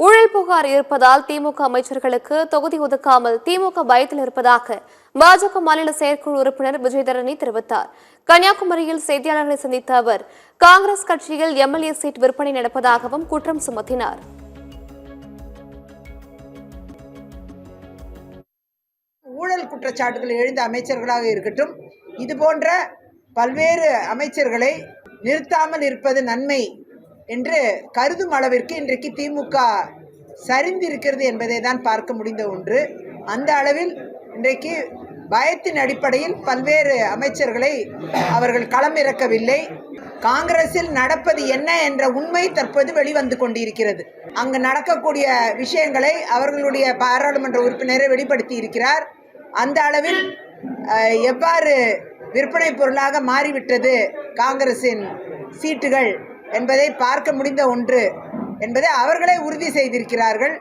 ஊழல் புகார் இருப்பதால் திமுக அமைச்சர்களுக்கு தொகுதி ஒதுக்காமல் திமுக பயத்தில் இருப்பதாக பாஜக மாநில செயற்குழு உறுப்பினர் விஜயதரணி தெரிவித்தார். கன்னியாகுமரியில் செய்தியாளர்களை சந்தித்த அவர் காங்கிரஸ் கட்சியில் எம்எல்ஏ சீட் விற்பனை நடப்பதாகவும் குற்றம் சுமத்தினார். ஊழல் குற்றச்சாட்டுகள் எழுந்த அமைச்சர்களாக இருக்கட்டும், இதுபோன்ற பல்வேறு அமைச்சர்களை நிறுத்தாமல் இருப்பது நன்மை என்று கருதும் அளவிற்கு இன்றைக்கு திமுக சரிந்திருக்கிறது என்பதை தான் பார்க்க முடிந்த ஒன்று. அந்த அளவில் இன்றைக்கு பயத்தின் அடிப்படையில் பல்வேறு அமைச்சர்களை அவர்கள் களமிறக்கவில்லை. காங்கிரஸில் நடப்பது என்ன என்ற உண்மை தற்போது வெளிவந்து கொண்டிருக்கிறது. அங்கு நடக்கக்கூடிய விஷயங்களை அவர்களுடைய பாராளுமன்ற உறுப்பினரை வெளிப்படுத்தி இருக்கிறார். அந்த அளவில் எவ்வாறு விற்பனை பொருளாக மாறிவிட்டது காங்கிரசின் சீட்டுகள் என்பதை பார்க்க முடிந்த ஒன்று என்பதை அவர்களே உறுதி செய்திருக்கிறார்கள்.